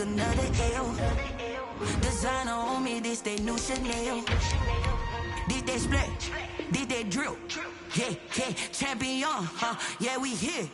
another L. Designer on me, this they new Chanel. This they split, this they drill. Yeah, yeah, champion, huh? Yeah, we here.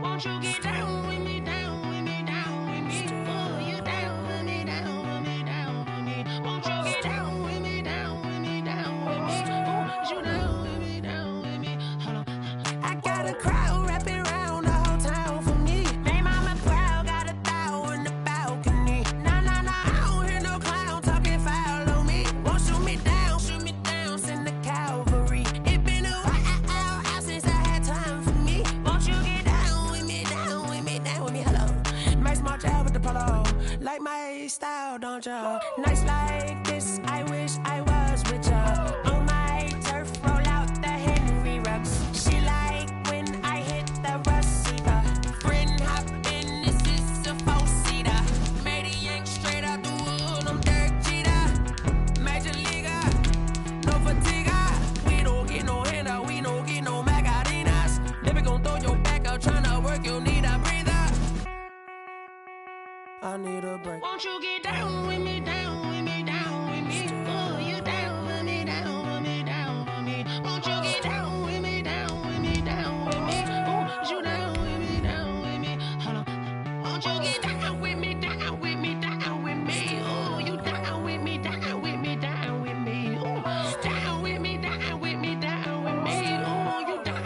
Won't you get down with me, down with me, down with me? Oh, you down with me, down with me, down with me. Won't you get down with me, down with me, down with me? Oh, you down with me, down with me? Hold on. I got a crowd wrapping around the whole town for me. May mama proud, got a thou in the balcony. Nah, nah, nah, I don't hear no clown talking foul on me. Won't shoot me down, send the cavalry. It been a while since I had time for me. Won't you get down with me, down with me, down with me? Hello. Nice march out with the polo. Like my style, don't ya? Nights like this, I wish I was with ya. On my turf, roll out the Henry Rux. She like when I hit the receiver. Bryn hop in, this is a four-seater. Made a yank straight out the wood, I'm Derek Jeter. Major leaguer, no fatigue. We don't get no handout, we don't get no Macarinas. Never gon' throw your back out, tryna work, you need a breather. I need a break. Won't you get down with me, down with me, down with me? Oh, you down with me, down with me, down with me? Won't you get down with me, down with me, down with me? Oh, you down with me, down with me? Hold on. Won't you get down with me, down with me, down with me? Oh, you down with me, down with me, down with me? Oh, down with me, down with me, down with me? Oh, you down.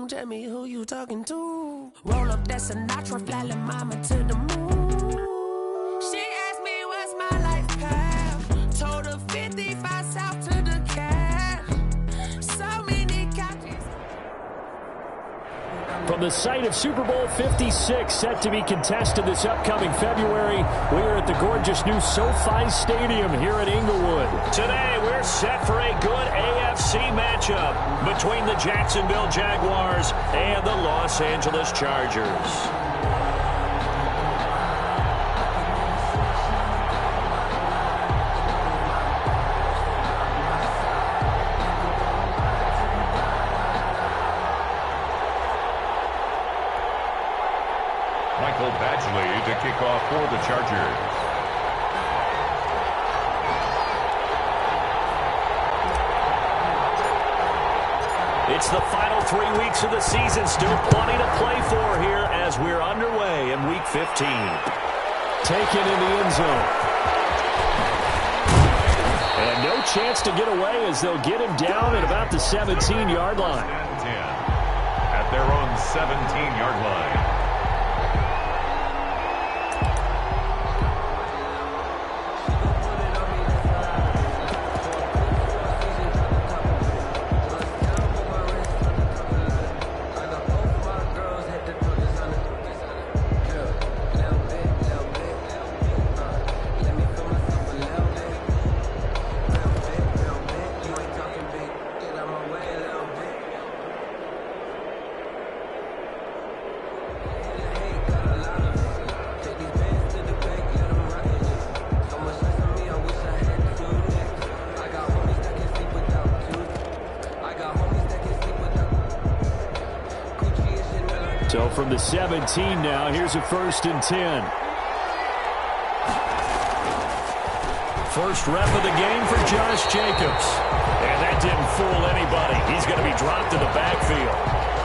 Tell me who you talking to. Roll up that Sinatra, fly mama to the moon. She asked me what's my life path. Told her 55 south to the cat. So many couches. From the site of Super Bowl 56, set to be contested this upcoming February, we are at the gorgeous new SoFi Stadium here at Inglewood. Today, we're set for a good AFC matchup between the Jacksonville Jaguars and the Los Angeles Chargers. Michael Badgley to kick off for the Chargers. It's the final 3 weeks of the season. Still plenty to play for here as we're underway in Week 15. Taken in the end zone. And no chance to get away as they'll get him down at about the 17-yard line. At their own 17-yard line. So from the 17 now, here's a 1st and 10. First rep of the game for Josh Jacobs. And that didn't fool anybody. He's going to be dropped in the backfield.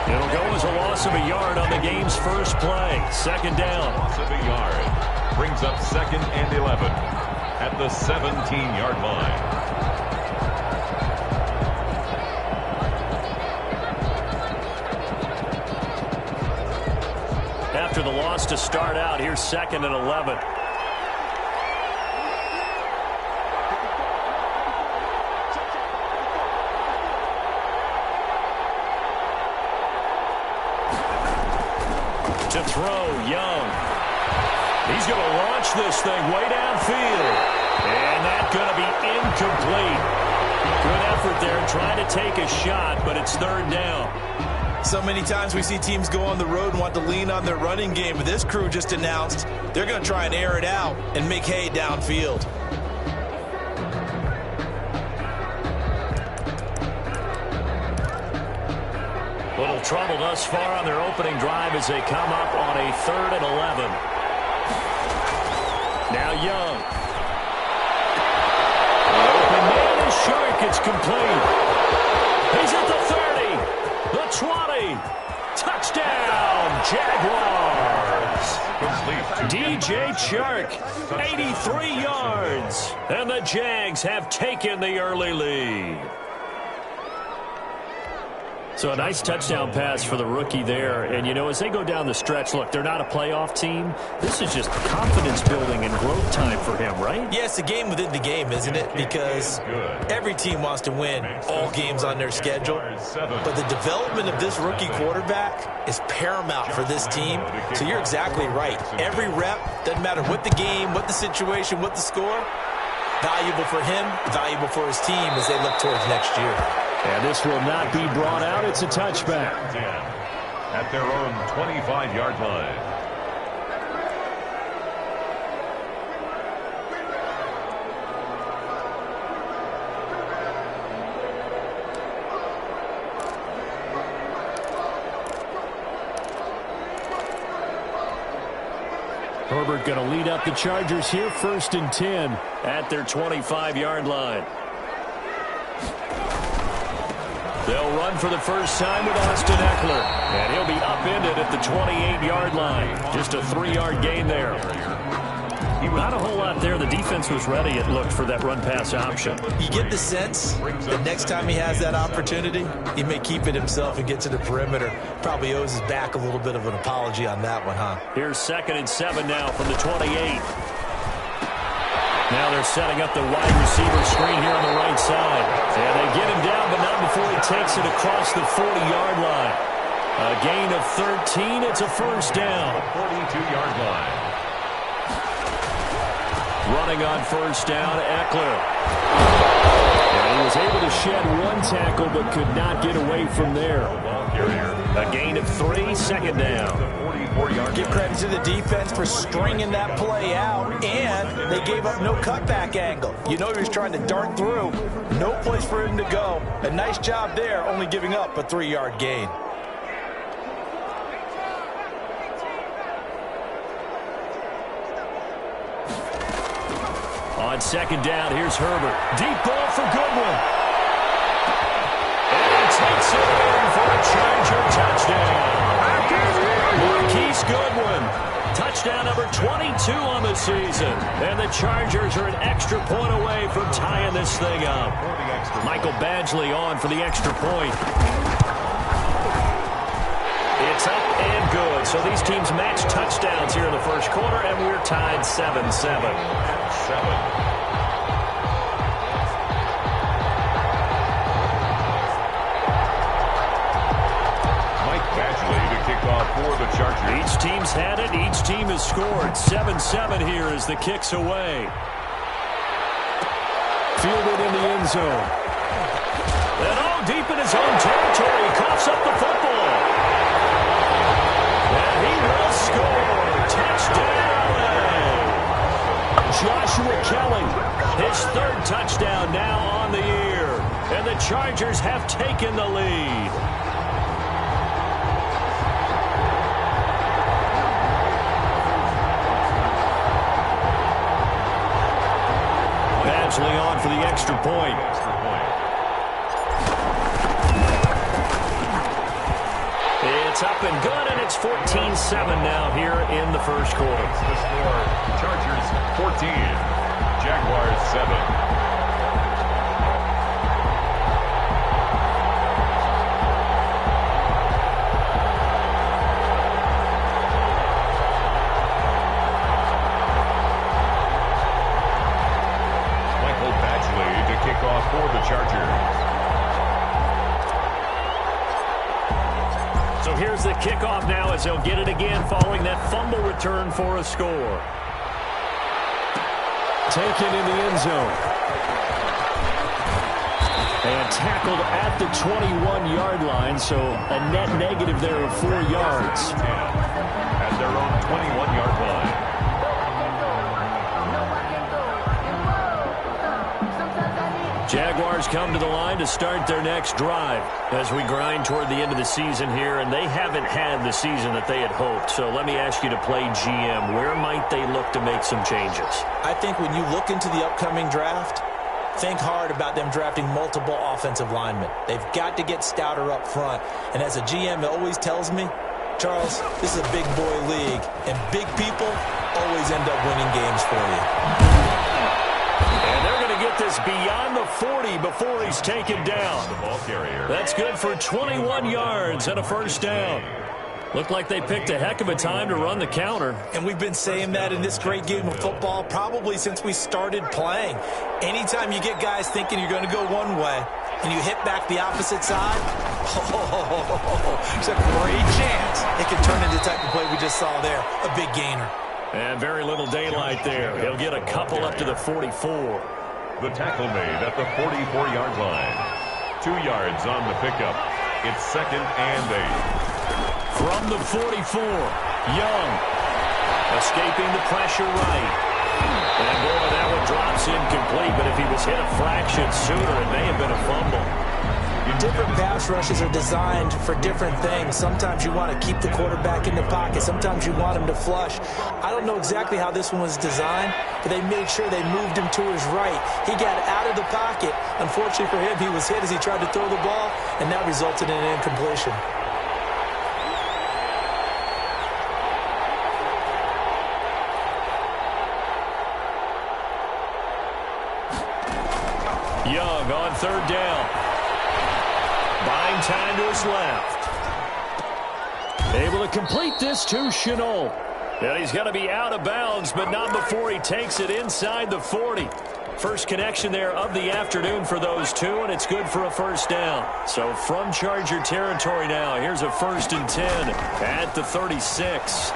It'll go as a loss of a yard on the game's first play. 2nd down. Loss of a yard. Brings up 2nd and 11 at the 17-yard line. After the loss to start out, here's 2nd and 11. To throw, Young. He's going to launch this thing way downfield. And that's going to be incomplete. Good effort there trying to take a shot, but it's third down. So many times we see teams go on the road and want to lean on their running game, but this crew just announced they're going to try and air it out and make hay downfield. Little trouble thus far on their opening drive as they come up on a 3rd and 11. Now Young. The open man is Shark. It's complete. He's at the 30, the 20. Touchdown, Jaguars. DJ Chark, 83 yards. And the Jags have taken the early lead. So a nice touchdown pass for the rookie there. And, you know, as they go down the stretch, look, they're not a playoff team. This is just confidence building and growth time for him, right? Yeah, it's a game within the game, isn't it? Because every team wants to win all games on their schedule. But the development of this rookie quarterback is paramount for this team. So you're exactly right. Every rep, doesn't matter what the game, what the situation, what the score, valuable for him, valuable for his team as they look towards next year. And this will not be brought out. It's a touchback. At their own 25-yard line. Herbert going to lead up the Chargers here, 1st and 10 at their 25-yard line. They'll run for the first time with Austin Eckler. And he'll be upended at the 28-yard line. Just a 3-yard gain there. Not a whole lot there. The defense was ready, it looked, for that run-pass option. You get the sense that next time he has that opportunity, he may keep it himself and get to the perimeter. Probably owes his back a little bit of an apology on that one, huh? Here's 2nd and 7 now from the 28. Now they're setting up the wide receiver screen here on the right side. And they get him down, but not before he takes it across the 40-yard line. A gain of 13. It's a first down. 42-yard line. Running on first down, Eckler. And he was able to shed one tackle, but could not get away from there. A gain of 3, 2nd down. Give credit to the defense for stringing that play out, and they gave up no cutback angle. You know he was trying to dart through. No place for him to go. A nice job there, only giving up a 3-yard gain. On 2nd down, here's Herbert. Deep ball for Goodwin. And he takes it in for a Charger touchdown. Marquise Goodwin. Touchdown number 22 on the season. And the Chargers are an extra point away from tying this thing up. Michael Badgley on for the extra point. It's up and good. So these teams match touchdowns here in the first quarter, and we're tied 7-7. For the Chargers. Each team's had it. Each team has scored. 7-7 here as the kick's away. Fielded in the end zone. And deep in his own territory. He coughs up the football. And he will score. Touchdown. Joshua Kelly. His 3rd touchdown now on the year. And the Chargers have taken the lead. On for the extra point. It's up and good, and it's 14-7 now here in the first quarter. The score, Chargers 14, Jaguars 7. For the Chargers. So here's the kickoff now as they'll get it again following that fumble return for a score. Taken in the end zone. And tackled at the 21-yard line, so a net negative there of 4 yards. At their own 21-yard line. Jaguars come to the line to start their next drive as we grind toward the end of the season here, and they haven't had the season that they had hoped. So let me ask you to play GM. Where might they look to make some changes? I think when you look into the upcoming draft, think hard about them drafting multiple offensive linemen. They've got to get stouter up front. And as a GM, it always tells me, Charles, this is a big boy league, and big people always end up winning games for you. And they're going to get this beyond the 40 before he's taken down. The ball carrier. That's good for 21 yards and a first down. Looked like they picked a heck of a time to run the counter. And we've been saying that in this great game of football probably since we started playing. Anytime you get guys thinking you're going to go one way and you hit back the opposite side, there's a great chance it could turn into the type of play we just saw there, a big gainer. And very little daylight there. He'll get a couple up to the 44. The tackle made at the 44-yard line. 2 yards on the pickup. It's 2nd and 8. From the 44, Young escaping the pressure right. And boy, that one drops incomplete, but if he was hit a fraction sooner, it may have been a fumble. Different pass rushes are designed for different things. Sometimes you want to keep the quarterback in the pocket. Sometimes you want him to flush. I don't know exactly how this one was designed, but they made sure they moved him to his right. He got out of the pocket. Unfortunately for him, he was hit as he tried to throw the ball, and that resulted in an incompletion. Young on 3rd down. Buying time to his left. Able to complete this to Chenault. And he's going to be out of bounds, but not before he takes it inside the 40. First connection there of the afternoon for those two, and it's good for a first down. So from Charger territory now, here's a 1st and 10 at the 36.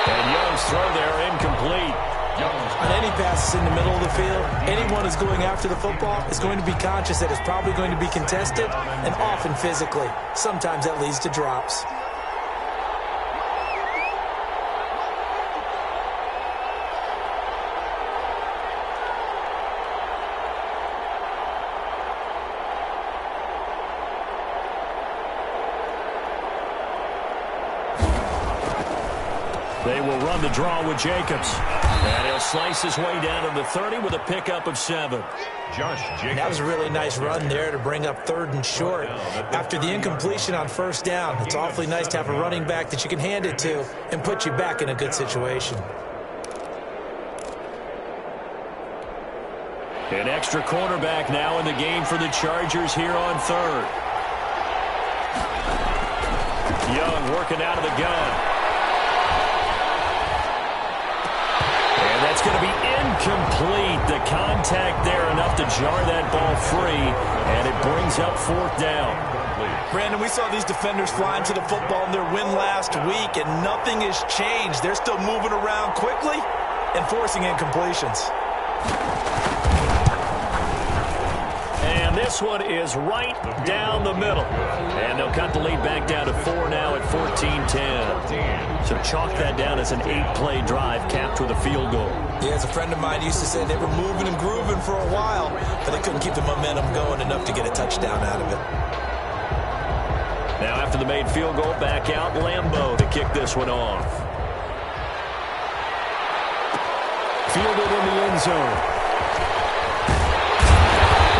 And Young's throw there incomplete. On any passes in the middle of the field, anyone who's going after the football is going to be conscious that it's probably going to be contested, and often physically. Sometimes that leads to drops. They will run the draw with Jacobs. And he'll slice his way down to the 30 with a pickup of 7. Josh Jacobs. That was a really nice run there to bring up 3rd and short. After the incompletion on 1st down, it's awfully nice to have a running back that you can hand it to and put you back in a good situation. An extra cornerback now in the game for the Chargers here on 3rd. Young working out of the gun. It's going to be incomplete. The contact there enough to jar that ball free, and it brings up 4th down. Brandon, we saw these defenders flying to the football in their win last week, and nothing has changed. They're still moving around quickly and forcing incompletions. And this one is right down the middle. And they'll cut the lead back down to 4 now at 14-10. So chalk that down as an 8-play drive capped with a field goal. Yeah, as a friend of mine used to say, they were moving and grooving for a while, but they couldn't keep the momentum going enough to get a touchdown out of it. Now after the made field goal, back out Lambeau to kick this one off. Fielded in the end zone.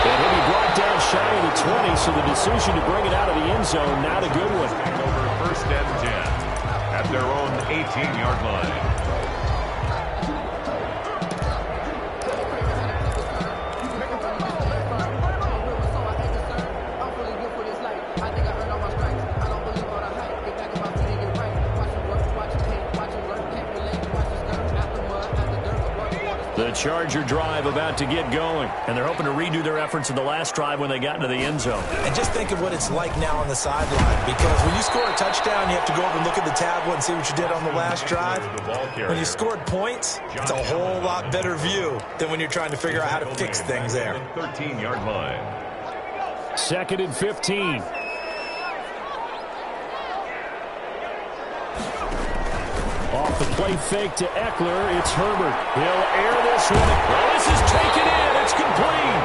And he'll be brought down shy of the 20, so the decision to bring it out of the end zone, not a good one. Over 1st and 10 at their own 18-yard line. The Charger drive about to get going, and they're hoping to redo their efforts in the last drive when they got into the end zone. And just think of what it's like now on the sideline, because when you score a touchdown, you have to go over and look at the tablet and see what you did on the last drive. When you scored points, it's a whole lot better view than when you're trying to figure out how to fix things there. 13-yard line. 2nd and 15. Off the play fake to Eckler, it's Herbert. He'll air this one. Well, this is taken in. It's complete.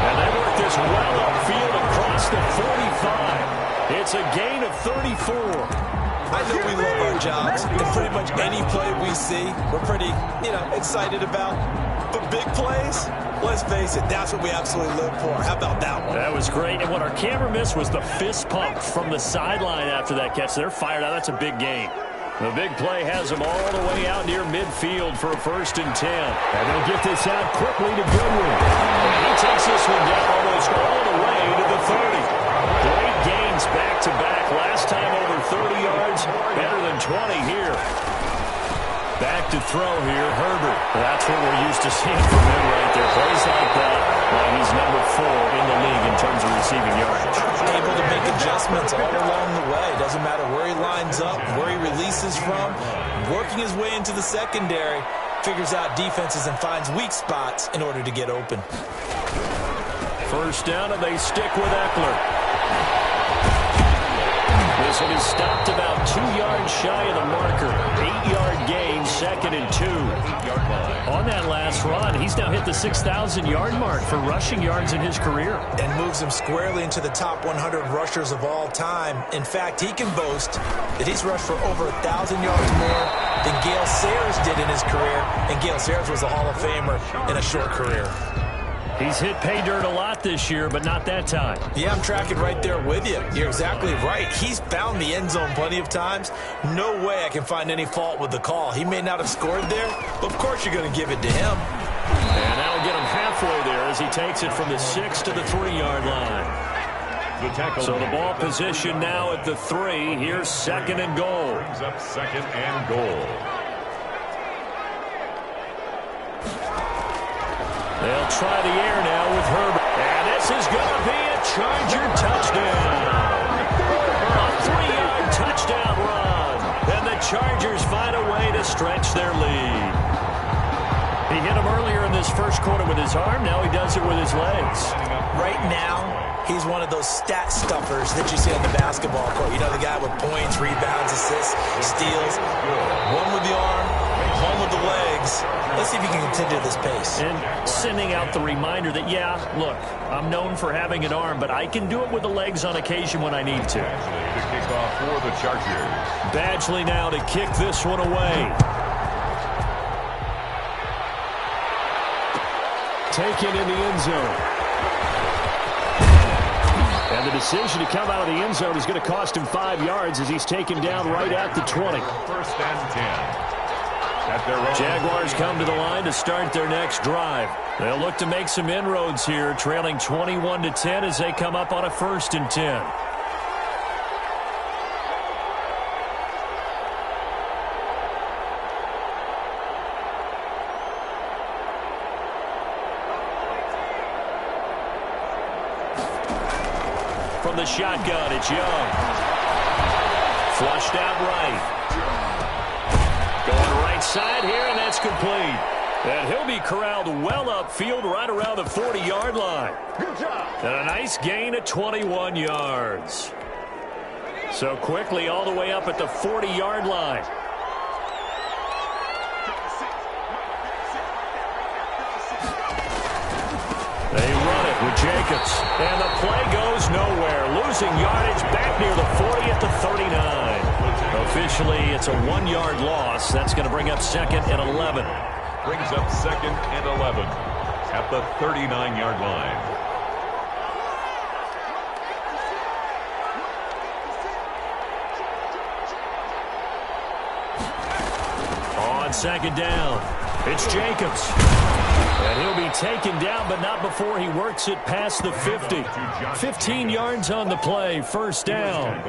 And they work this well upfield across the 45. It's a gain of 34. I know we love our jobs, and pretty much any play we see, we're pretty, excited about. But big plays, let's face it, that's what we absolutely live for. How about that one? That was great. And what our camera missed was the fist pump from the sideline after that catch. They're fired out. That's a big gain. The big play has them all the way out near midfield for a 1st and 10. And they'll get this out quickly to Goodwin. And he takes this one down almost all the way to the 30. Great gains back-to-back. Last time over 30 yards, better than 20 here. Back to throw here, Herbert. That's what we're used to seeing from him right there. Plays like that. Well, he's number 4 in the league in terms of receiving yards. Able to make adjustments all along the way. Doesn't matter where he lines up, where he releases from. Working his way into the secondary, figures out defenses and finds weak spots in order to get open. 1st down, and they stick with Eckler. This one is stopped about 2 yards shy of the marker. 8-yard gain, 2nd and 2. On that last run, he's now hit the 6,000-yard mark for rushing yards in his career. And moves him squarely into the top 100 rushers of all time. In fact, he can boast that he's rushed for over 1,000 yards more than Gale Sayers did in his career. And Gale Sayers was a Hall of Famer in a short career. He's hit pay dirt a lot this year, but not that time. Yeah, I'm tracking right there with you. You're exactly right. He's found the end zone plenty of times. No way I can find any fault with the call. He may not have scored there, but of course you're going to give it to him. And that'll get him halfway there as he takes it from the 6 to the 3-yard line. So the ball position now at the 3. Here's 2nd and goal. Brings up 2nd and goal. They'll try the air now with Herbert. And this is going to be a Charger touchdown. A 3-yard touchdown run. And the Chargers find a way to stretch their lead. He hit him earlier in this 1st quarter with his arm. Now he does it with his legs. Right now, he's one of those stat stuffers that you see on the basketball court. You know, the guy with points, rebounds, assists, steals. One with the arm, one with the legs. Let's see if he can continue this pace. And sending out the reminder that, yeah, look, I'm known for having an arm, but I can do it with the legs on occasion when I need to. Badgley to kick off for the Chargers. Badgley now to kick this one away. Taken in the end zone. And the decision to come out of the end zone is going to cost him 5 yards as he's taken down right at the 20. 1st and 10. Jaguars come to the line to start their next drive. They'll look to make some inroads here, trailing 21-10 as they come up on a 1st and 10. From the shotgun, it's Young. Flushed out right. Going right side here, and that's complete. And he'll be corralled well upfield right around the 40-yard line. And a nice gain of 21 yards. So quickly all the way up at the 40-yard line. They run it with Jacobs. And the play goes nowhere. Losing yardage back near the 40 at the 39. Officially, it's a 1-yard loss. That's going to bring up 2nd and 11. Brings up 2nd and 11 at the 39-yard line. On 2nd down, it's Jacobs. And he'll be taken down, but not before he works it past the 50. 15 yards on the play, first down.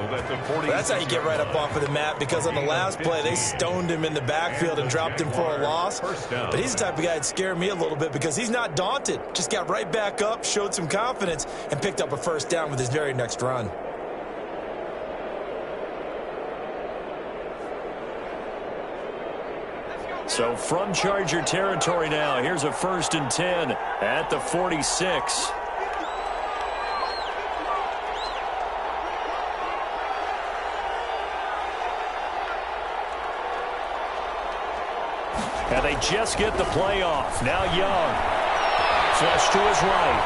That's how you get right up off of the mat, because on the last play, they stoned him in the backfield and dropped him for a loss. But he's the type of guy that scared me a little bit because he's not daunted. Just got right back up, showed some confidence, and picked up a first down with his very next run. So from Charger territory now, here's a 1st and 10 at the 46. And they just get the play off. Now Young. Flush to his right.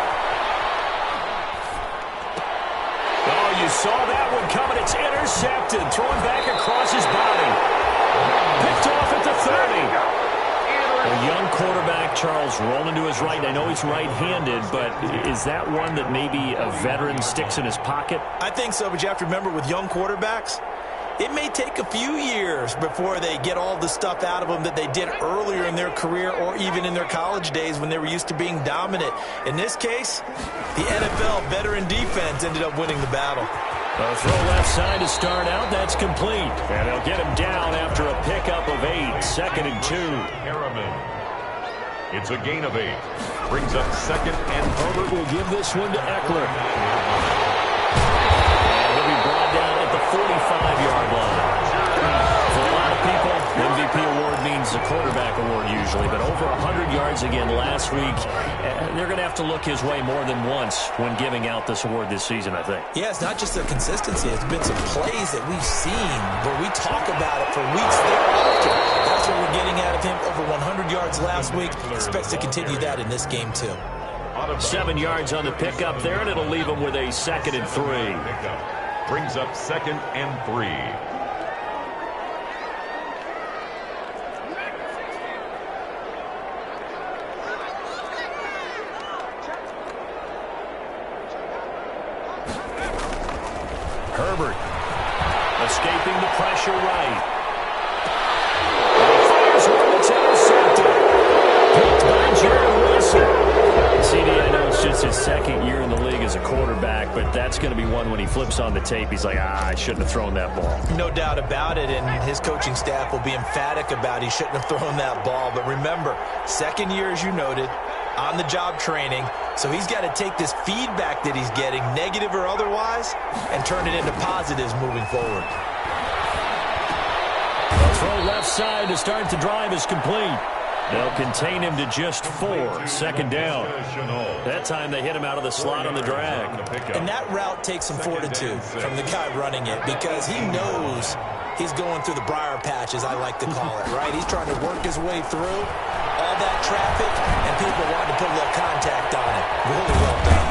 Oh, you saw that one coming. It's intercepted. Thrown back across his body. Picked off at the 30. A young quarterback, Charles, rolling to his right. I know he's right-handed, but is that one that maybe a veteran sticks in his pocket? I think so, but you have to remember with young quarterbacks, it may take a few years before they get all the stuff out of them that they did earlier in their career or even in their college days when they were used to being dominant. In this case, the NFL veteran defense ended up winning the battle. A throw left side to start out. That's complete. And they'll get him down after a pickup of 8. 2nd and 2. It's a gain of 8. Brings up 2nd and Herbert will give this one to Eckler. And he'll be brought down at the 45-yard line. For a lot of people, the MVP award means the quarterback award usually, but over 100 yards again last week. They're going to have to look his way more than once when giving out this award this season, I think. Yeah, it's not just the consistency. It's been some plays that we've seen where we talk about it for weeks thereafter. That's what we're getting out of him. Over 100 yards last week. Expects to continue that in this game, too. 7 yards on the pickup there, and it'll leave him with a 2nd and 3. Brings up 2nd and 3. Herbert escaping the pressure right. Fires one that's intercepted. Picked by Jared Wilson. CD, I know it's just his 2nd year in the league as a quarterback, but that's going to be one when he flips on the tape. He's like, I shouldn't have thrown that ball. No doubt about it, and his coaching staff will be emphatic about he shouldn't have thrown that ball. But remember, 2nd year, as you noted, on-the-job training, so he's got to take this feedback that he's getting, negative or otherwise, and turn it into positives moving forward. The throw left side to start the drive is complete. They'll contain him to just 4. 2nd down. That time they hit him out of the slot on the drag. And that route takes some fortitude from the guy running it because he knows he's going through the briar patch, as I like to call it, right? He's trying to work his way through all that traffic, and people wanting to put a little contact on it. Really well done.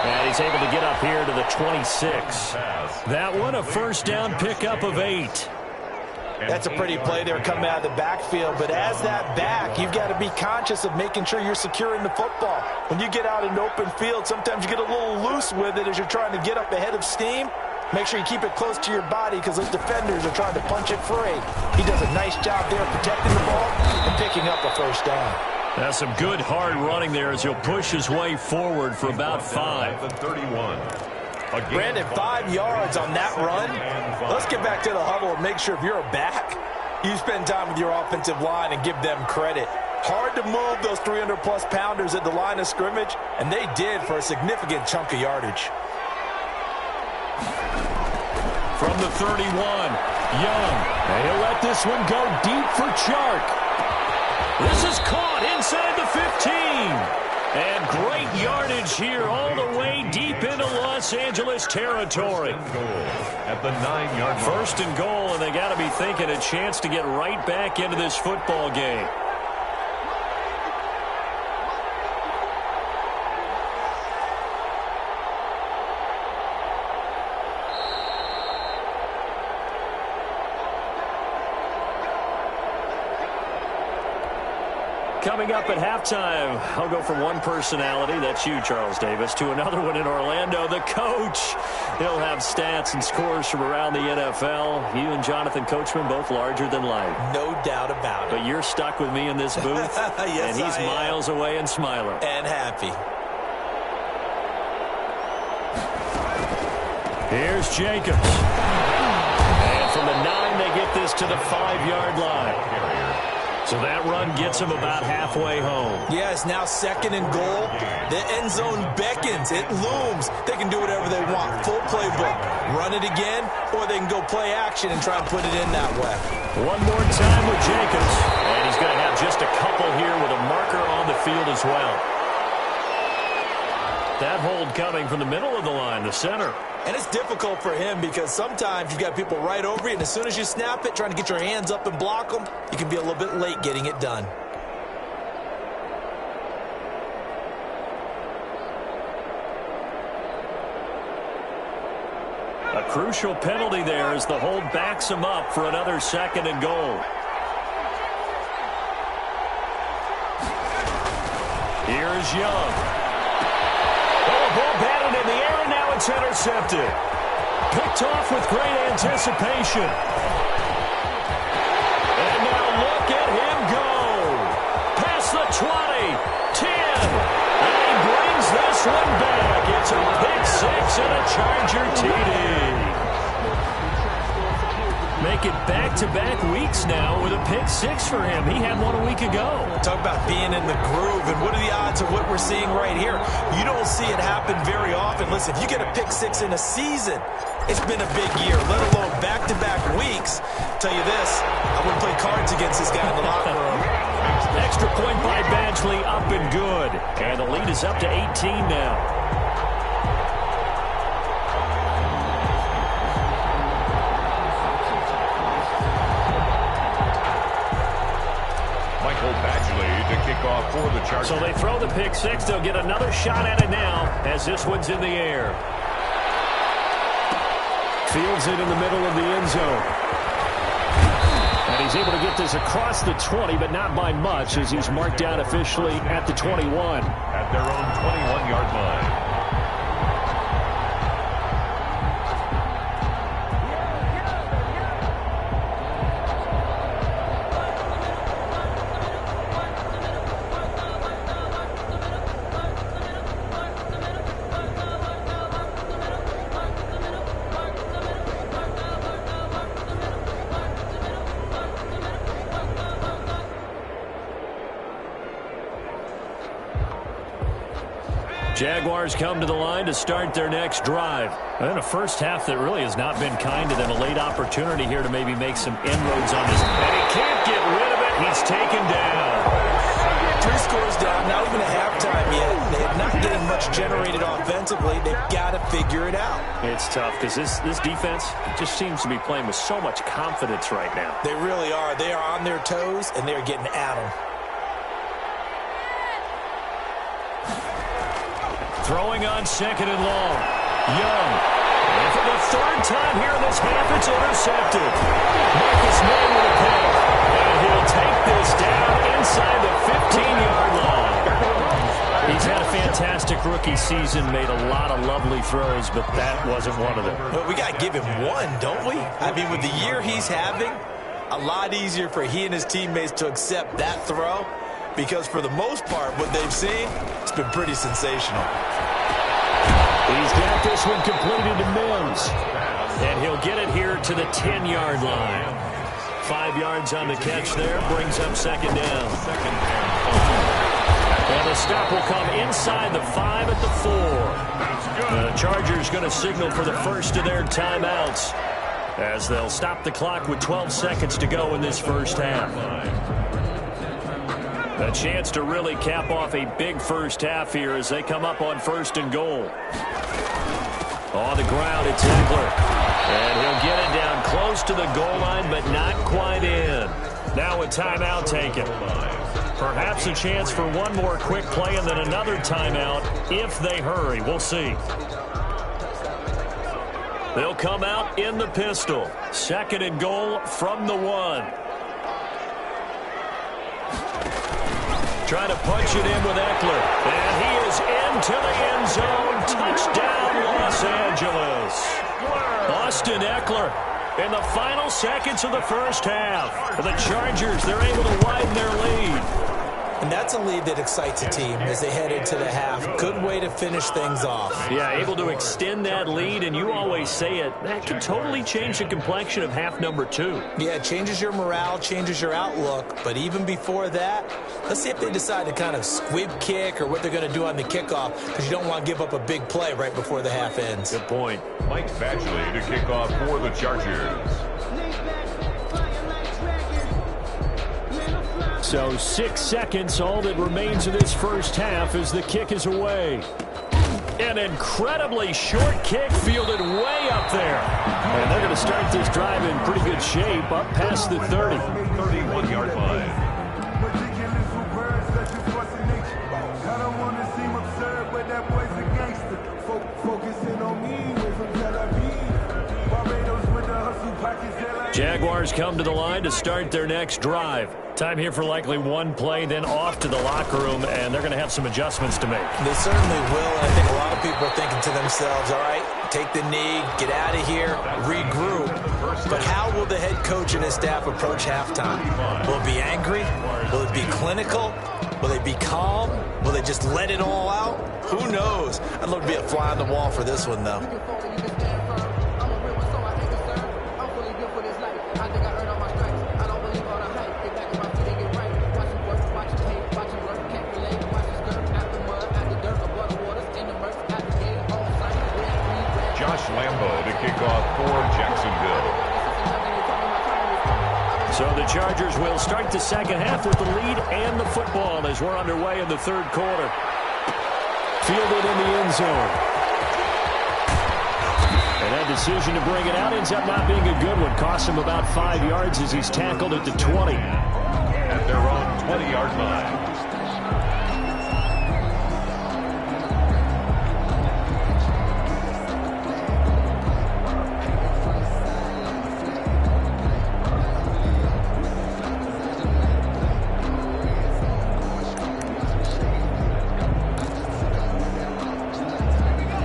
And he's able to get up here to the 26. That one a 1st down pickup of 8. That's a pretty play there coming out of the backfield, but as that back, you've got to be conscious of making sure you're securing the football. When you get out in the open field, sometimes you get a little loose with it as you're trying to get up ahead of steam. Make sure you keep it close to your body because those defenders are trying to punch it free. He does a nice job there protecting the ball and picking up a 1st down. That's some good hard running there as he'll push his way forward for about 5. 31. Brandon, 5 yards on that run. Let's get back to the huddle and make sure if you're a back, you spend time with your offensive line and give them credit. Hard to move those 300-plus pounders at the line of scrimmage, and they did for a significant chunk of yardage. From the 31, Young. And he'll let this one go deep for Chark. This is caught inside the 15. And great yardage here all the way deep into Los Angeles territory. At the 9-yard line. 1st and goal, and they got to be thinking a chance to get right back into this football game. Coming up at halftime, I'll go from one personality, that's you, Charles Davis, to another one in Orlando, the coach. He'll have stats and scores from around the NFL. You and Jonathan Coachman, both larger than life. No doubt about it. But you're stuck with me in this booth, yes, and he's miles away and smiling. And happy. Here's Jacobs. And from the 9, they get this to the 5-yard line. So that run gets him about halfway home. Yeah, it's now 2nd and goal. The end zone beckons. It looms. They can do whatever they want. Full playbook. Run it again, or they can go play action and try and put it in that way. One more time with Jacobs. And he's going to have just a couple here with a marker on the field as well. That hold coming from the middle of the line, the center. And it's difficult for him because sometimes you've got people right over you, and as soon as you snap it, trying to get your hands up and block them, you can be a little bit late getting it done. A crucial penalty there as the hold backs him up for another 2nd and goal. Here's Young. Ball batted in the air, and now it's intercepted. Picked off with great anticipation. And now look at him go. Past the 20, 10, and he brings this one back. It's a pick 6 and a Charger TD. Make it back-to-back weeks now with a pick 6 for him. He had one a week ago. Talk about being in the groove, and what are the odds of what we're seeing right here? You don't see it happen very often. Listen, if you get a pick 6 in a season, it's been a big year, let alone back-to-back weeks. Tell you this, I wouldn't play cards against this guy in the locker room. Extra point by Badgley, up and good. And the lead is up to 18 now. Off for the Chargers. So they throw the pick 6. They'll get another shot at it now as this one's in the air. Fields it in the middle of the end zone. And he's able to get this across the 20, but not by much as he's marked down officially at the 21. At their own 21-yard line. Jaguars come to the line to start their next drive. And a first half that really has not been kind to them. A late opportunity here to maybe make some inroads on this. And he can't get rid of it. He's taken down. 3 scores down, not even at halftime yet. They're not getting much generated offensively. They've got to figure it out. It's tough because this defense just seems to be playing with so much confidence right now. They really are. They are on their toes, and they're getting at them. Throwing on 2nd and long. Young. And for the 3rd time here in this half, it's intercepted. Marcus May with a pick. And he'll take this down inside the 15-yard line. He's had a fantastic rookie season, made a lot of lovely throws, but that wasn't one of them. But we got to give him one, don't we? I mean, with the year he's having, a lot easier for he and his teammates to accept that throw. Because for the most part, what they've seen, it's been pretty sensational. He's got this one completed to Mims. And he'll get it here to the 10-yard line. 5 yards on the catch there, brings up 2nd down. And the stop will come inside the 5 at the 4. The Chargers going to signal for the first of their timeouts as they'll stop the clock with 12 seconds to go in this first half. A chance to really cap off a big first half here as they come up on 1st and goal. On the ground, it's Eckler. And he'll get it down close to the goal line, but not quite in. Now a timeout taken. Perhaps a chance for one more quick play and then another timeout if they hurry. We'll see. They'll come out in the pistol. 2nd and goal from the 1. Trying to punch it in with Eckler. And he is into the end zone. Touchdown, Los Angeles. Austin Eckler in the final seconds of the first half. The Chargers, they're able to widen their lead. And that's a lead that excites a team as they head into the half. Good way to finish things off. Yeah, able to extend that lead, and you always say it, that can totally change the complexion of half number 2. Yeah, it changes your morale, changes your outlook. But even before that, let's see if they decide to kind of squib kick or what they're going to do on the kickoff, because you don't want to give up a big play right before the half ends. Good point. Mike Badgley to kick off for the Chargers. So 6 seconds, all that remains of this first half as the kick is away. An incredibly short kick fielded way up there. And they're going to start this drive in pretty good shape, up past the 30. 31-yard line. Jaguars come to the line to start their next drive. Time here for likely one play, then off to the locker room, and they're going to have some adjustments to make. They certainly will, and I think a lot of people are thinking to themselves, all right, take the knee, get out of here, regroup. But how will the head coach and his staff approach halftime? Will it be angry? Will it be clinical? Will they be calm? Will they just let it all out? Who knows? I'd love to be a fly on the wall for this one, though. Lambo to kick off for Jacksonville. So the Chargers will start the second half with the lead and the football as we're underway in the third quarter. Fielded in the end zone. And that decision to bring it out ends up not being a good one. Costs him about 5 yards as he's tackled at the 20. At their own 20-yard line.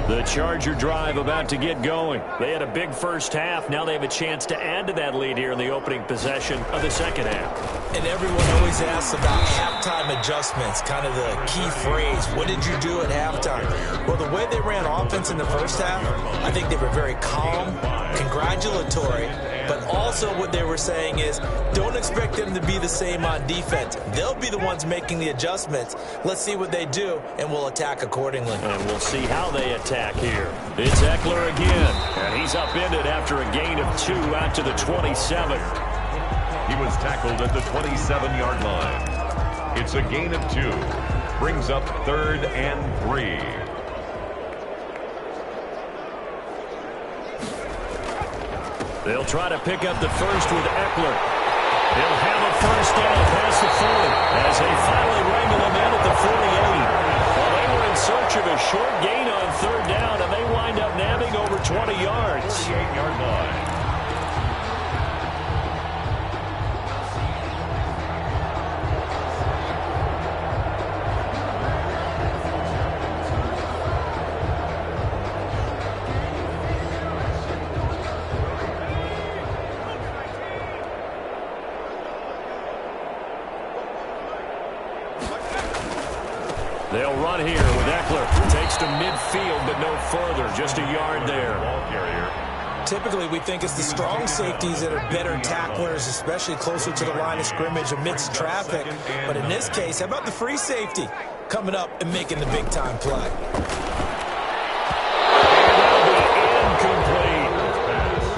The Charger drive about to get going. They had a big first half. Now they have a chance to add to that lead here in the opening possession of the second half. And everyone always asks about halftime adjustments, kind of the key phrase. What did you do at halftime? Well, the way they ran offense in the first half, I think they were very calm, congratulatory, but also what they were saying is don't expect them to be the same on defense. They'll be the ones making the adjustments. Let's see what they do, and we'll attack accordingly. And we'll see how they attack here. It's Eckler again, and he's upended after a gain of 2 out to the 27. He was tackled at the 27-yard line. It's a gain of 2. Brings up 3rd and 3. They'll try to pick up the first with Eckler. He'll have a first down past the 40 as they finally wrangle him in at the 48. Well, they were in search of a short gain on 3rd down, and they wind up nabbing over 20 yards. 48-yard line. They'll run here with Eckler. Takes to midfield, but no further. Just a yard there. Ball carrier. Typically, we think it's the strong safeties that are better tacklers, especially closer to the line of scrimmage amidst traffic. But in this case, how about the free safety coming up and making the big-time play?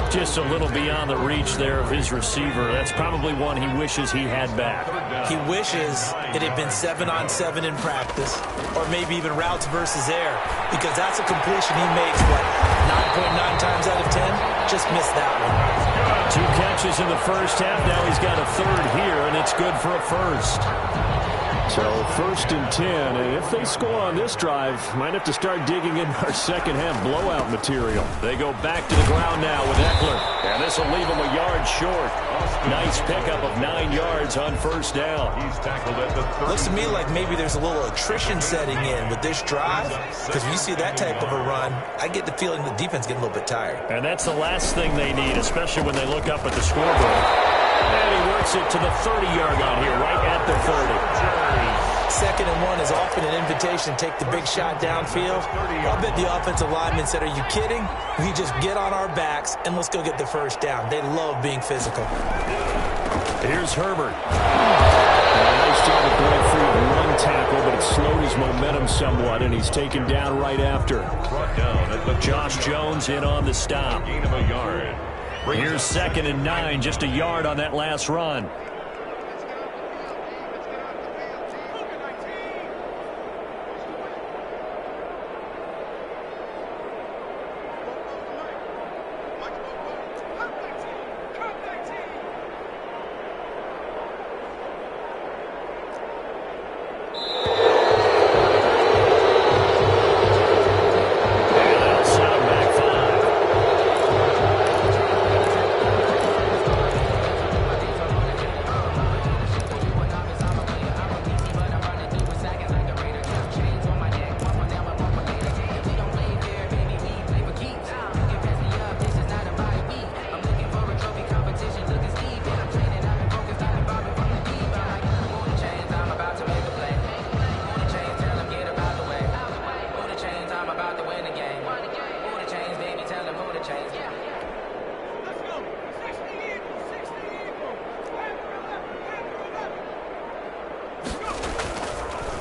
Just a little beyond the reach there of his receiver. That's probably one he wishes he had back. He wishes it had been 7-on-7 in practice, or maybe even routes versus air, because that's a completion he makes, what, 9.9 times out of 10? Just missed that one. 2 catches in the first half. Now he's got a 3rd here, and it's good for a first. So 1st and 10, and if they score on this drive, might have to start digging in our second half blowout material. They go back to the ground now with Eckler, and this will leave him a yard short. Nice pickup of 9 yards on first down. He's tackled at the 30. Looks to me like maybe there's a little attrition setting in with this drive, because when you see that type of a run, I get the feeling the defense getting a little bit tired. And that's the last thing they need, especially when they look up at the scoreboard. And he works it to the 30-yard line here, right at the 30. 2nd and 1 is often an invitation to take the big shot downfield. I bet the offensive lineman said, are you kidding? We just get on our backs and let's go get the first down. They love being physical. Here's Herbert. Nice job of going through the run tackle, but it slowed his momentum somewhat, and he's taken down right after. Josh Jones in on the stop. Gain of a yard. Here's 2nd and 9, just a yard on that last run.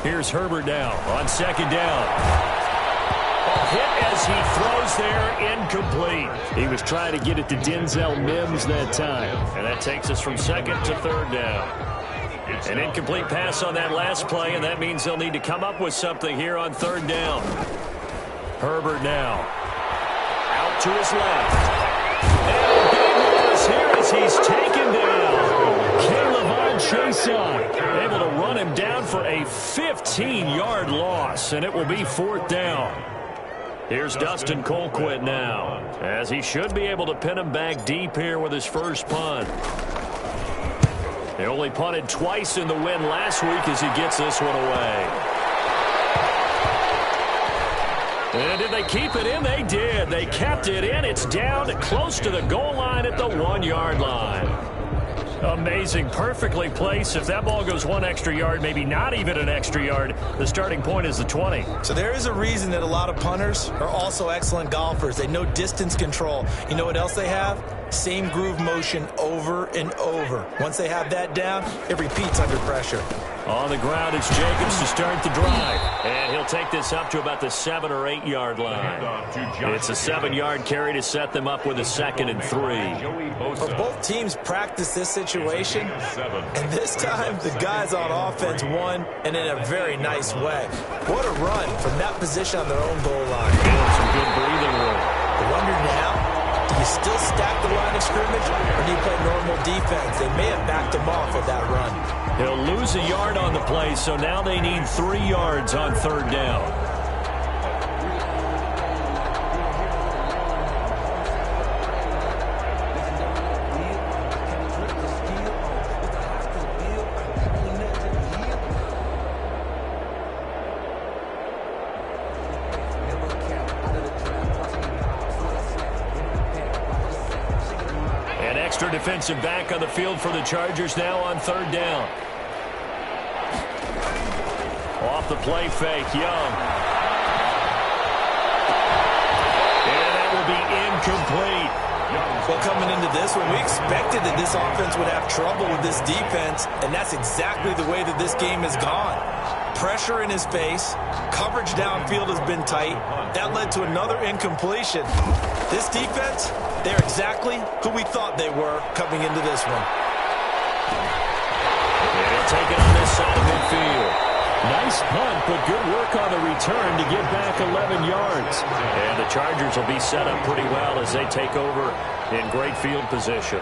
Here's Herbert now on 2nd down. A hit as he throws there, incomplete. He was trying to get it to Denzel Mims that time. And that takes us from 2nd to 3rd down. An incomplete pass on that last play, and that means they'll need to come up with something here on 3rd down. Herbert now. Out to his left. And a big loss here as he's taken down. Chason able to run him down for a 15-yard loss, and it will be 4th down. Here's Dustin Colquitt now, as he should be able to pin him back deep here with his first punt. They only punted twice in the win last week as he gets this one away. And did they keep it in? They did. They kept it in. It's down close to the goal line at the 1-yard line. Amazing, perfectly placed. If that ball goes 1 extra yard, maybe not even an extra yard, the starting point is the 20. So there is a reason that a lot of punters are also excellent golfers. They know distance control. You know what else they have? Same groove motion over and over. Once they have that down, it repeats under pressure. On the ground, it's Jacobs to start the drive. And he'll take this up to about the 7 or 8 yard line. It's a 7-yard carry to set them up with a 2nd and 3. But both teams practice this situation, and this time the guys on offense won, and in a very nice way. What a run from that position on their own goal line. Some good breathing room. I wonder now, do you still stack the line of scrimmage, or do you play normal defense? They may have backed him off with that run. He'll lose a yard on the play, so now they need 3 yards on 3rd down. An extra defensive back on the field for the Chargers now on 3rd down. Off the play fake, Young. And that will be incomplete. Well, coming into this one, we expected that this offense would have trouble with this defense, and that's exactly the way that this game has gone. Pressure in his face, coverage downfield has been tight. That led to another incompletion. This defense, they're exactly who we thought they were coming into this one. And he'll take it on this side of midfield. Nice punt, but good work on the return to get back 11 yards. And the Chargers will be set up pretty well as they take over in great field position.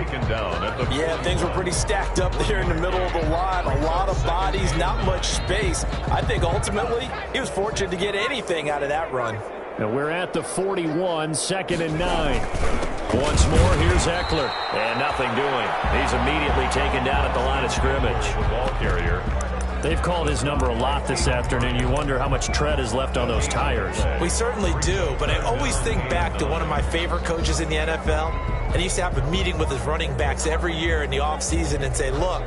taken down at the... Yeah, things were pretty stacked up there in the middle of the line. A lot of bodies, not much space. I think ultimately he was fortunate to get anything out of that run. And we're at the 41, 2nd and 9. Once more, here's Eckler. And nothing doing. He's immediately taken down at the line of scrimmage. The ball carrier. They've called his number a lot this afternoon. You wonder how much tread is left on those tires. We certainly do, but I always think back to one of my favorite coaches in the NFL. And he used to have a meeting with his running backs every year in the offseason and say, look,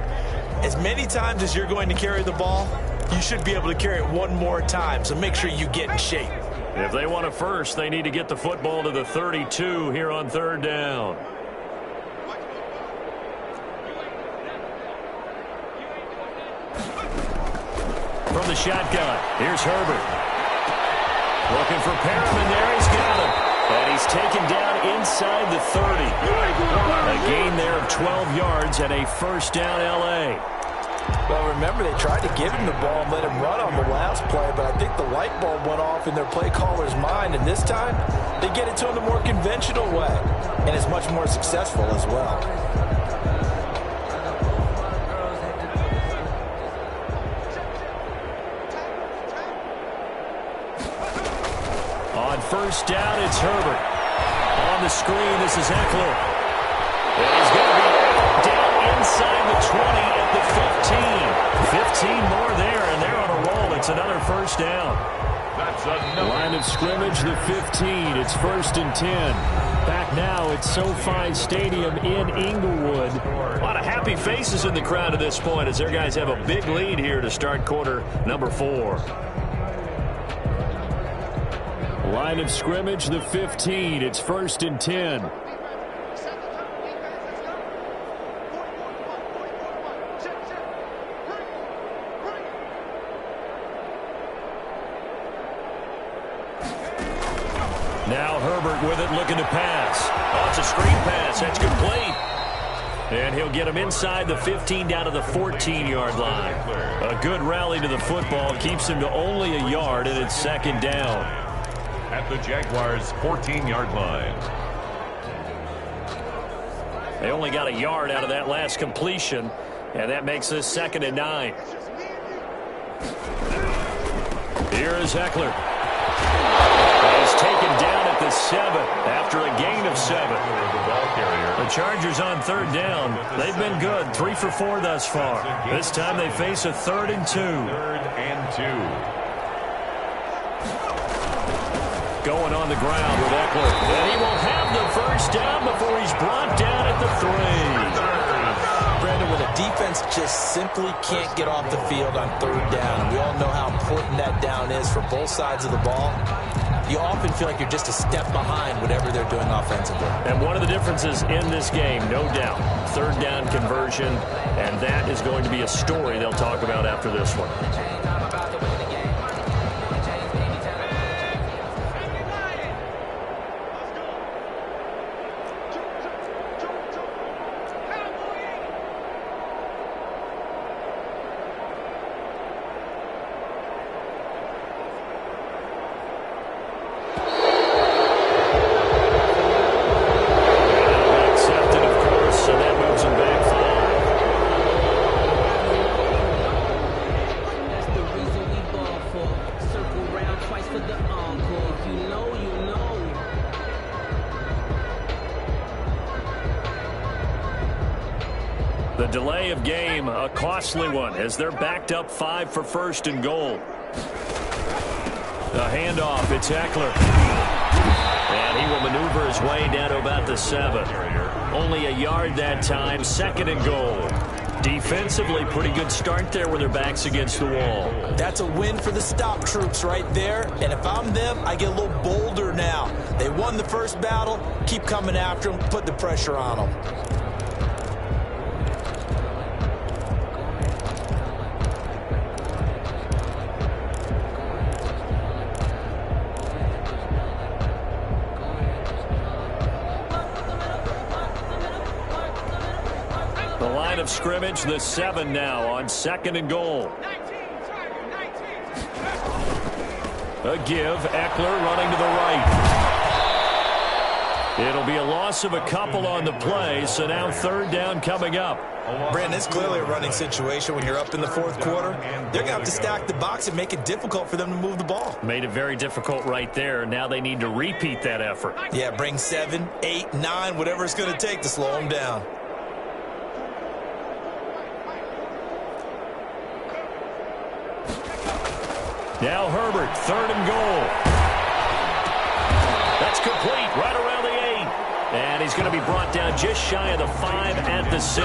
as many times as you're going to carry the ball, you should be able to carry it one more time, so make sure you get in shape. If they want a first, they need to get the football to the 32 here on 3rd down. From the shotgun, here's Herbert. Looking for Perriman there, he's got him. And he's taken down inside the 30. A gain there of 12 yards and a 1st down L.A. Well, remember, they tried to give him the ball and let him run on the last play, but I think the light bulb went off in their play caller's mind, and this time they get it to him the more conventional way, and it's much more successful as well. On 1st down, it's Herbert. On the screen, this is Eckler. And he's going to be down inside the 20 at the 15. 15 more there, and they're on a roll. It's another 1st down. That's another. Line of scrimmage, the 15. It's 1st and 10. Back now at SoFi Stadium in Inglewood. A lot of happy faces in the crowd at this point as their guys have a big lead here to start quarter number 4. Line of scrimmage, the 15. It's 1st and 10. Now Herbert with it, looking to pass. Oh, it's a screen pass. That's complete. And he'll get him inside the 15 down to the 14-yard line. A good rally to the football keeps him to only a yard, and it's 2nd down. At the Jaguars' 14-yard line. They only got a yard out of that last completion, and that makes this 2nd and 9. Here is Eckler. He's taken down at the 7 after a gain of 7. The Chargers on 3rd down. They've been good, 3 for 4 thus far. This time they face a 3rd and 2. 3rd and 2. Going on the ground with Eckler. And he will have the 1st down before he's brought down at the 3. Brandon, when a defense just simply can't get off the field on 3rd down, we all know how important that down is for both sides of the ball. You often feel like you're just a step behind whatever they're doing offensively. And one of the differences in this game, no doubt, 3rd down conversion, and that is going to be a story they'll talk about after this one. The delay of game, a costly one, as they're backed up 5 for 1st and goal. The handoff, it's Eckler. And he will maneuver his way down to about the 7. Only a yard that time, 2nd and goal. Defensively, pretty good start there with their backs against the wall. That's a win for the stop troops right there. And if I'm them, I get a little bolder now. They won the first battle. Keep coming after them. Put the pressure on them. The line of scrimmage, the 7 now on 2nd and goal. A give, Eckler running to the right. It'll be a loss of a couple on the play, so now third down coming up. Brandon, it's clearly a running situation when you're up in the fourth quarter. They're going to have to stack the box and make it difficult for them to move the ball. Made it very difficult right there. Now they need to repeat that effort. Yeah, bring 7, 8, 9, whatever it's going to take to slow them down. Now Herbert, third and goal. That's complete, right around the 8. And he's going to be brought down just shy of the 5 at the 6.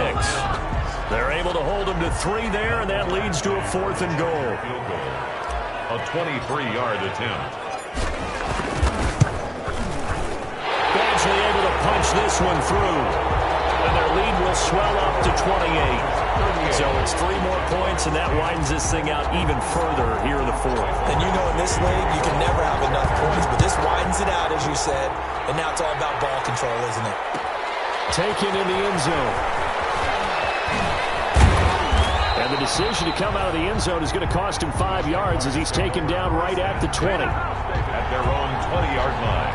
They're able to hold him to 3 there, and that leads to a 4th and goal. A 23-yard attempt. Badgley able to punch this one through. And their lead will swell up to 28. So it's 3 more points, and that widens this thing out even further here in the 4th. And you know in this league, you can never have enough points, but this widens it out, as you said, and now it's all about ball control, isn't it? Taken in the end zone. And the decision to come out of the end zone is going to cost him 5 yards as he's taken down right at the 20. At their own 20-yard line.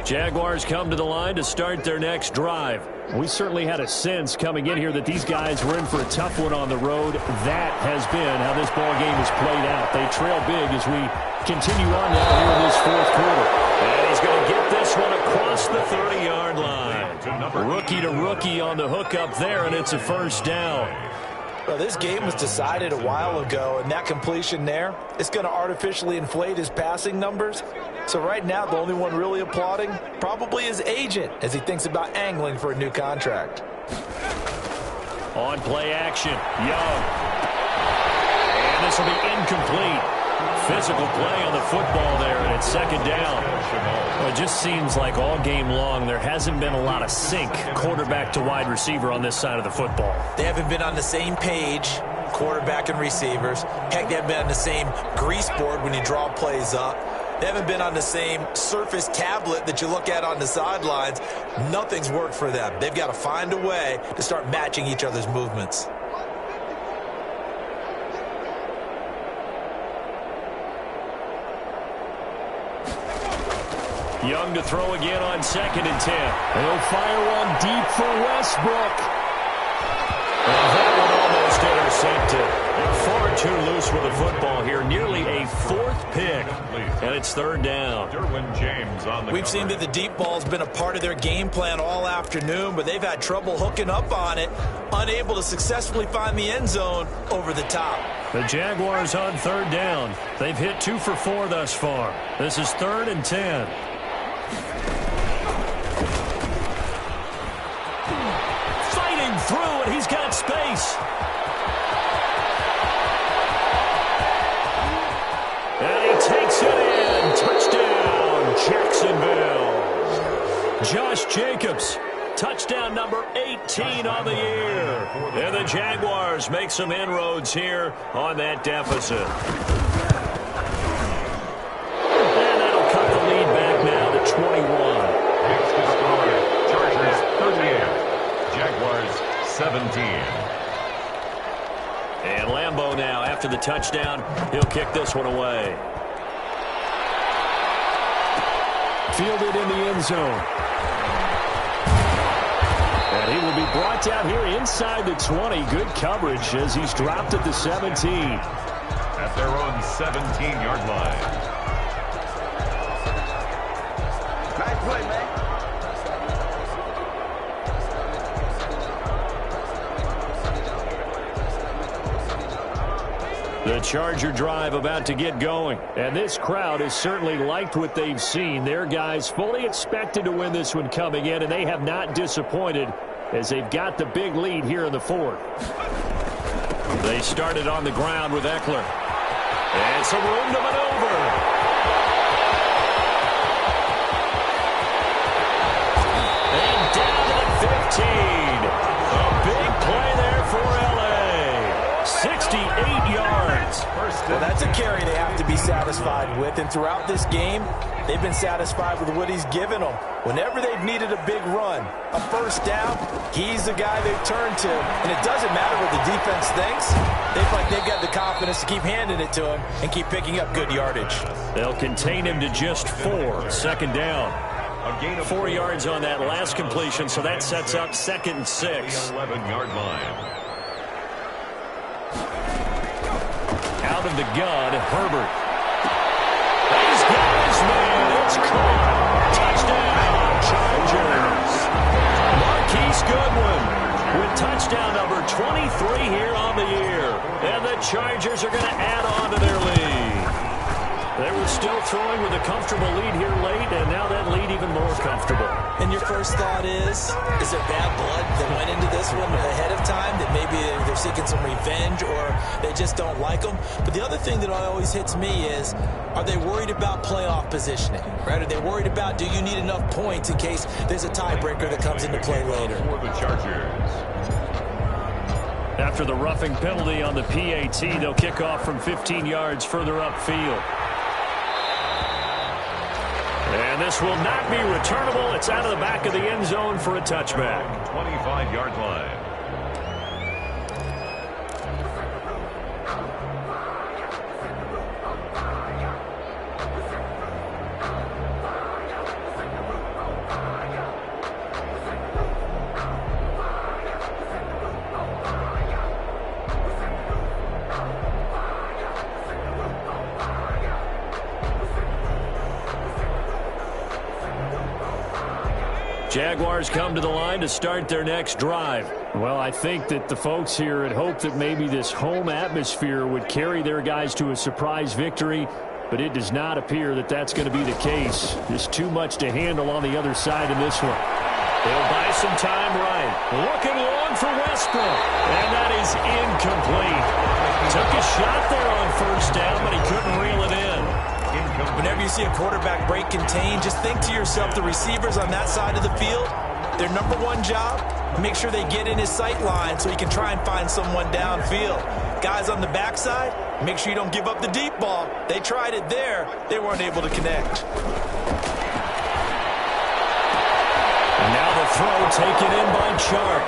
Jaguars come to the line to start their next drive. We certainly had a sense coming in here that these guys were in for a tough one on the road. That has been how this ball game has played out. They trail big as we continue on now here in this 4th quarter. And he's going to get this one across the 30-yard line. Rookie to rookie on the hookup there, and it's a first down. Well, this game was decided a while ago, and that completion there, it's going to artificially inflate his passing numbers. So right now, the only one really applauding probably his agent as he thinks about angling for a new contract. On play action, Young. And this will be incomplete. Physical play on the football there, and it's second down. Well, it just seems like all game long there hasn't been a lot of sync quarterback to wide receiver on this side of the football. They haven't been on the same page, quarterback and receivers. Heck, they haven't been on the same grease board when you draw plays up. They haven't been on the same surface tablet that you look at on the sidelines. Nothing's worked for them. They've got to find a way to start matching each other's movements. Young to throw again on 2nd and 10. He'll fire one deep for Westbrook. And that one almost intercepted. Far too loose with the football here. Nearly a 4th pick. And it's third down. We've seen that the deep ball's been a part of their game plan all afternoon, but they've had trouble hooking up on it, unable to successfully find the end zone over the top. The Jaguars on third down. They've hit 2 for 4 thus far. This is 3rd and 10. Fighting through, and he's got space. And he takes it in. Touchdown, Jacksonville. Josh Jacobs, touchdown number 18 on the year. And the Jaguars make some inroads here on that deficit. And that'll cut the lead back now to 21. Next to score, Chargers 38, Jaguars 17. And Lambeau now, after the touchdown, he'll kick this one away. Fielded in the end zone. And he will be brought down here inside the 20. Good coverage as he's dropped at the 17. At their own 17-yard line. Nice play, man. The Charger drive about to get going. And this crowd has certainly liked what they've seen. Their guys fully expected to win this one coming in, and they have not disappointed as they've got the big lead here in the 4th. They started on the ground with Eckler. And some room to maneuver. Well, that's a carry they have to be satisfied with. And throughout this game, they've been satisfied with what he's given them. Whenever they've needed a big run, a first down, he's the guy they've turned to. And it doesn't matter what the defense thinks. They feel like they've got the confidence to keep handing it to him and keep picking up good yardage. They'll contain him to just 4. Second down. 4 yards on that last completion, so that sets up 2nd and 6. 11-yard line. Out of the gun, Herbert. He's got his man. It's caught. Touchdown, Chargers. Marquise Goodwin with touchdown number 23 here on the year. And the Chargers are going to add on to their lead. They were still throwing with a comfortable lead here late, and now that lead even more comfortable. And your first thought is there bad blood that went into this one ahead of time, that maybe they're seeking some revenge or they just don't like them? But the other thing that always hits me is, are they worried about playoff positioning? Right? Are they worried about, do you need enough points in case there's a tiebreaker that comes into play later? For the Chargers. After the roughing penalty on the PAT, they'll kick off from 15 yards further upfield. And this will not be returnable. It's out of the back of the end zone for a touchback. 25-yard line. Jaguars come to the line to start their next drive. Well, I think that the folks here had hoped that maybe this home atmosphere would carry their guys to a surprise victory, but it does not appear that that's going to be the case. Just too much to handle on the other side in this one. They'll buy some time right. Looking long for Westbrook, and that is incomplete. Took a shot there on first down, but he couldn't reel it in. Whenever you see a quarterback break contain, just think to yourself, the receivers on that side of the field, their number one job, make sure they get in his sight line so he can try and find someone downfield. Guys on the backside, make sure you don't give up the deep ball. They tried it there. They weren't able to connect. And now the throw taken in by Chark.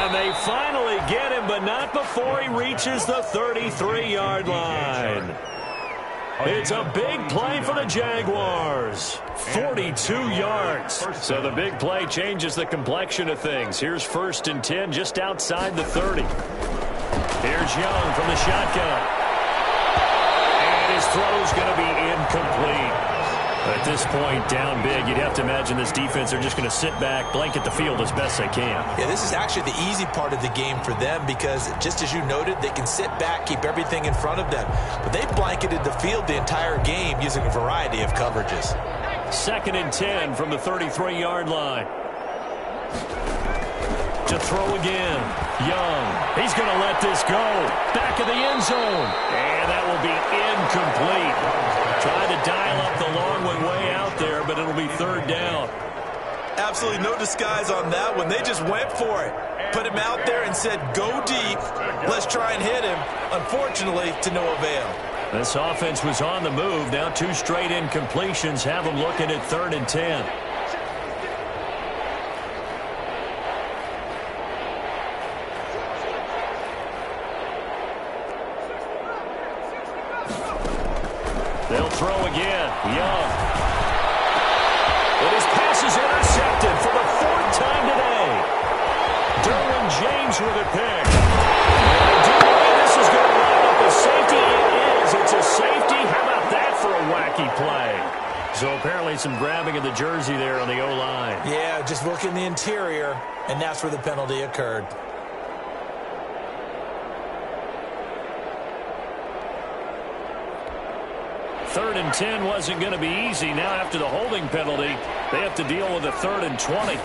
And they finally get him, but not before he reaches the 33-yard line. It's a big play for the Jaguars. 42 yards. So the big play changes the complexion of things. Here's 1st and 10 just outside the 30. Here's Young from the shotgun. And his throw's going to be incomplete. At this point, down big, you'd have to imagine this defense are just going to sit back, blanket the field as best they can. Yeah, this is actually the easy part of the game for them because, just as you noted, they can sit back, keep everything in front of them. But they've blanketed the field the entire game using a variety of coverages. 2nd and 10 from the 33-yard line. To throw again. Young. He's going to let this go. Back of the end zone. And that will be incomplete. Tried to dial up the long one way out there, but it'll be 3rd down. Absolutely no disguise on that one. They just went for it. Put him out there and said, go deep. Let's try and hit him. Unfortunately, to no avail. This offense was on the move. Now 2 straight incompletions have them looking at 3rd and 10. They'll throw again. Young. But his pass is intercepted for the 4th time today. Derwin James with a pick. This is going to line up a safety. It is. It's a safety. How about that for a wacky play? So apparently some grabbing of the jersey there on the O-line. Yeah, just look in the interior, and that's where the penalty occurred. Third and 10 wasn't going to be easy. Now after the holding penalty, they have to deal with a 3rd and 20.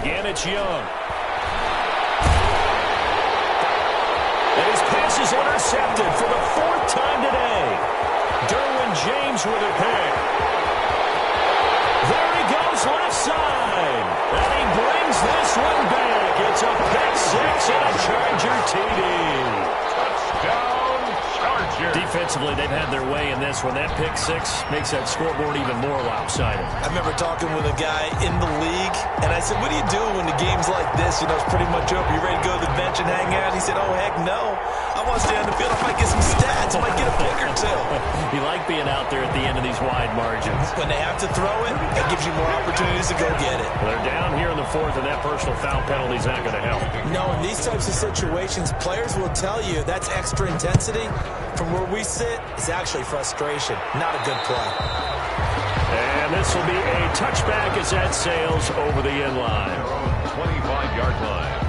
Again, it's Young. And his pass is intercepted for the 4th time today. Derwin James with a pick. There he goes left side. And he brings this one back. It's a pick 6 and a Charger TD. Touchdown, Chargers. Offensively, they've had their way in this one. That pick six makes that scoreboard even more lopsided. I remember talking with a guy in the league, and I said, what do you do when the game's like this? You know, it's pretty much over. You ready to go to the bench and hang out? He said, oh, heck no. I want to stay on the field. I might get some stats. I might get a pick or two. You like being out there at the end of these wide margins. When they have to throw it, that gives you more opportunities to go get it. They're down here in the fourth, and that personal foul penalty is not going to help. No, in these types of situations, players will tell you that's extra intensity. From where we sit, it's actually frustration, not a good play. And this will be a touchback as that sails over the end line. 25-yard line.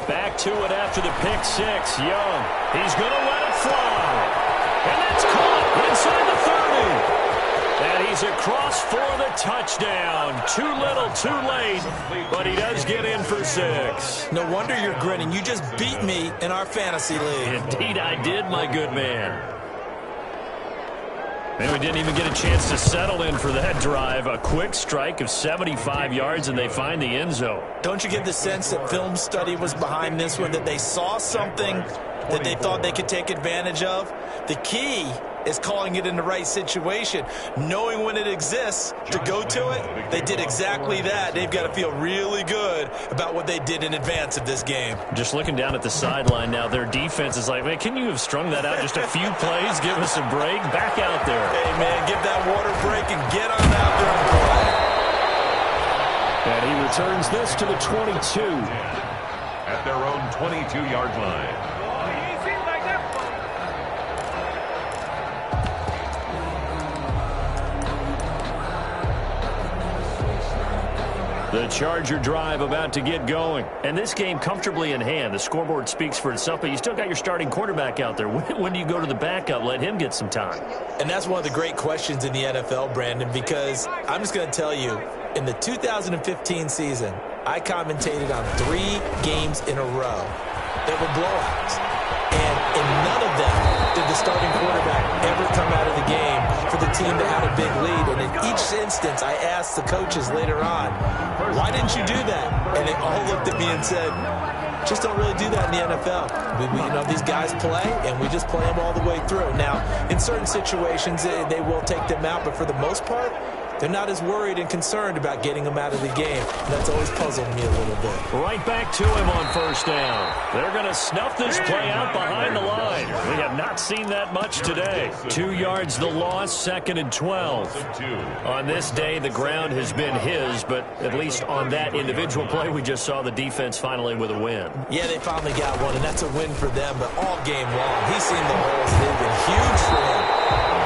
Back to it after the pick six. Young, he's going to let it fly. And that's caught inside the 30. And he's across for the touchdown. Too little, too late. But he does get in for 6. No wonder you're grinning. You just beat me in our fantasy league. Indeed I did, my good man. And we didn't even get a chance to settle in for that drive. A quick strike of 75 yards, and they find the end zone. Don't you get the sense that film study was behind this one, that they saw something that they thought they could take advantage of? The key is calling it in the right situation, knowing when it exists to go to it. They did exactly that. They've got to feel really good about what they did in advance of this game. Just looking down at the sideline now, their defense is like, man, can you have strung that out just a few plays? Give us a break. Back out there. Hey, man, give that water break and get on out there and play. And he returns this to the 22. At their own 22-yard line. The Charger drive about to get going. And this game comfortably in hand. The scoreboard speaks for itself, but you still got your starting quarterback out there. When do you go to the backup? Let him get some time. And that's one of the great questions in the NFL, Brandon, because I'm just going to tell you, in the 2015 season, I commentated on 3 games in a row that were blowouts. And in none of them did the starting quarterback ever come out of the game for the team that had a big lead. And in each instance, I asked the coaches later on, why didn't you do that? And they all looked at me and said, just don't really do that in the NFL. You know, these guys play, and we just play them all the way through. Now, in certain situations, they will take them out, but for the most part, they're not as worried and concerned about getting them out of the game. And that's always puzzled me a little bit. Right back to him on first down. They're going to snuff this play out behind the line. We have not seen that much today. 2 yards the loss, 2nd and 12. On this day, the ground has been his, but at least on that individual play, we just saw the defense finally with a win. Yeah, they finally got one, and that's a win for them, but all game long, he's seen the holes. They've been huge for him.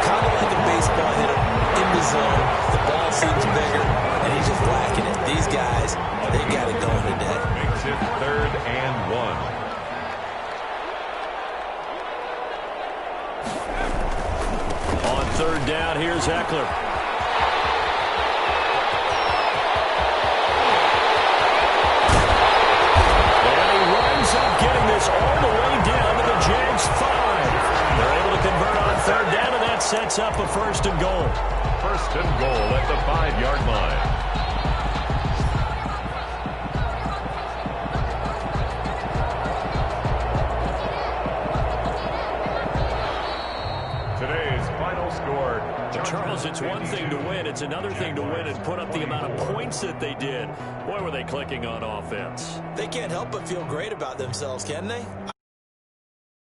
Kind of like a baseball hitter in the zone. The ball seems bigger, and he's just whacking it. These guys, they got it going today. Makes it 3rd and 1. On 3rd down, here's Eckler. And he winds up getting this all the way down to the Jags 5. They're able to convert on 3rd down, and that sets up a 1st and goal. 1st and goal at the 5-yard line. Today's final score. Charles, it's one thing to win. It's another thing to win and put up the amount of points that they did. Boy, were they clicking on offense. They can't help but feel great about themselves, can they?